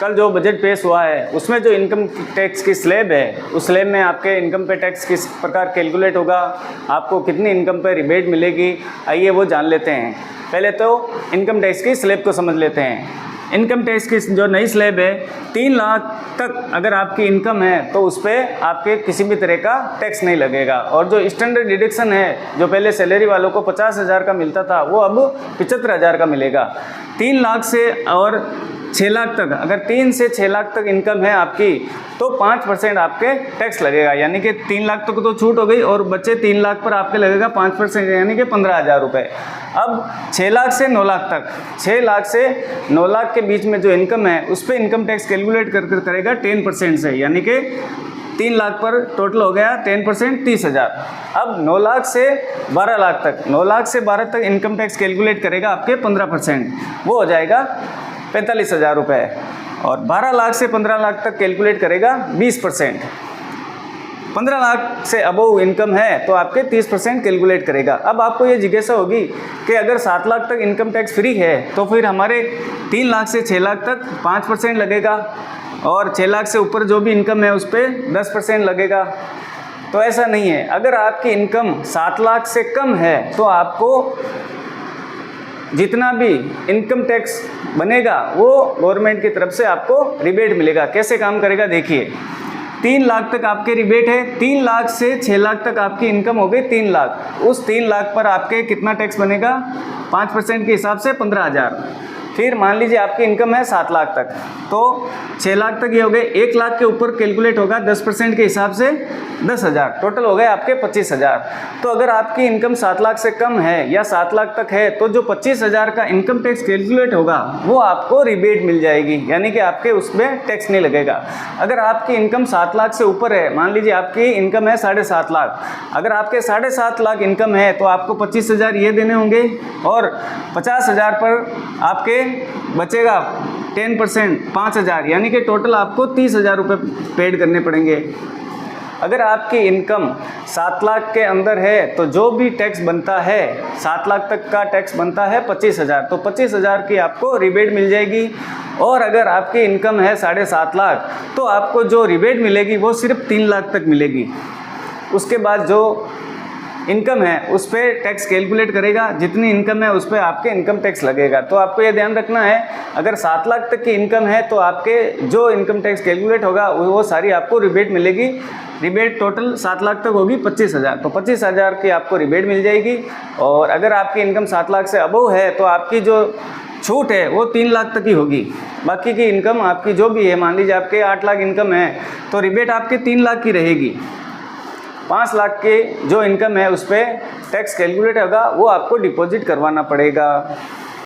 कल जो बजट पेश हुआ है उसमें जो इनकम टैक्स की स्लैब है, उस स्लैब में आपके इनकम पे टैक्स किस प्रकार कैलकुलेट होगा, आपको कितनी इनकम पे रिबेट मिलेगी, आइए वो जान लेते हैं। पहले तो इनकम टैक्स की स्लैब को समझ लेते हैं। इनकम टैक्स की जो नई स्लैब है, 3 लाख तक अगर आपकी इनकम है तो उस पर आपके किसी भी तरह का टैक्स नहीं लगेगा। और जो स्टैंडर्ड डिडक्शन है, जो पहले सैलरी वालों को 50,000 का मिलता था, वो अब 75,000 का मिलेगा। 3 लाख से और 6 लाख तक, अगर 3 से 6 लाख तक इनकम है आपकी तो 5% आपके टैक्स लगेगा, यानी कि 3 लाख तक तो छूट हो गई और बच्चे 3 लाख पर आपके लगेगा 5%, यानी कि 15,000 रुपये। अब 6 लाख से 9 लाख तक, 6 लाख से 9 लाख के बीच में जो इनकम है उस पर इनकम टैक्स कैलकुलेट कर करेगा 10% से, यानी कि 3 लाख पर टोटल हो गया 10% 30,000। अब 9 लाख से 12 लाख तक, 9 लाख से 12 तक इनकम टैक्स कैलकुलेट करेगा आपके 15%, वो हो जाएगा 45,000 रुपये। और 12 लाख से 15 लाख तक कैलकुलेट करेगा 20%। 15 लाख से अबोव इनकम है तो आपके 30% कैलकुलेट करेगा। अब आपको ये जिज्ञासा होगी कि अगर 7 लाख तक इनकम टैक्स फ्री है तो फिर हमारे 3 लाख से 6 लाख तक 5% लगेगा और 6 लाख से ऊपर जो भी इनकम है उस पर 10% लगेगा। तो ऐसा नहीं है। अगर आपकी इनकम 7 लाख से कम है तो आपको जितना भी इनकम टैक्स बनेगा वो गवर्नमेंट की तरफ से आपको रिबेट मिलेगा। कैसे काम करेगा देखिए, 3 लाख तक आपके रिबेट है, 3 लाख से 6 लाख तक आपकी इनकम हो गई 3 लाख। उस 3 लाख पर आपके कितना टैक्स बनेगा, 5% के हिसाब से 15,000। फिर मान लीजिए आपकी इनकम है 7 लाख तक, तो 6 लाख तक ये हो गए। 1 लाख के ऊपर कैलकुलेट होगा 10% के हिसाब से 10,000, टोटल हो गए आपके 25,000। तो अगर आपकी इनकम 7 लाख से कम है या 7 लाख तक है तो जो 25,000 का इनकम टैक्स कैलकुलेट होगा वो आपको रिबेट मिल जाएगी, यानी कि आपके उसमें टैक्स नहीं लगेगा। अगर आपकी इनकम 7 लाख से ऊपर है, मान लीजिए आपकी इनकम है 7.5 लाख, अगर आपके 7.5 लाख इनकम है तो आपको 25,000 ये देने होंगे और 50,000 पर आपके बचेगा 10% 5,000, यानी कि टोटल आपको 30,000 रुपये पेड करने पड़ेंगे। अगर आपकी इनकम 7 लाख के अंदर है तो जो भी टैक्स बनता है, 7 लाख तक का टैक्स बनता है 25,000, तो 25,000 की आपको रिबेट मिल जाएगी। और अगर आपकी इनकम है 7.5 लाख तो आपको जो रिबेट मिलेगी वो सिर्फ 3 लाख तक मिलेगी। उसके बाद जो इनकम है उस पर टैक्स कैलकुलेट करेगा, जितनी इनकम है उस पर आपके इनकम टैक्स लगेगा। तो आपको ये ध्यान रखना है, अगर 7 लाख तक की इनकम है तो आपके जो इनकम टैक्स कैलकुलेट होगा वो सारी आपको रिबेट मिलेगी। रिबेट टोटल 7 लाख तक होगी 25,000, तो 25,000 की आपको रिबेट मिल जाएगी। और अगर आपकी इनकम 7 लाख से अबव है तो आपकी जो छूट है वो 3 लाख तक ही होगी। बाकी की इनकम आपकी जो भी है, मान लीजिए आपके 8 लाख इनकम है तो रिबेट आपके 3 लाख की रहेगी। 5 लाख के जो इनकम है उस पर टैक्स कैलकुलेट होगा, वो आपको डिपॉजिट करवाना पड़ेगा।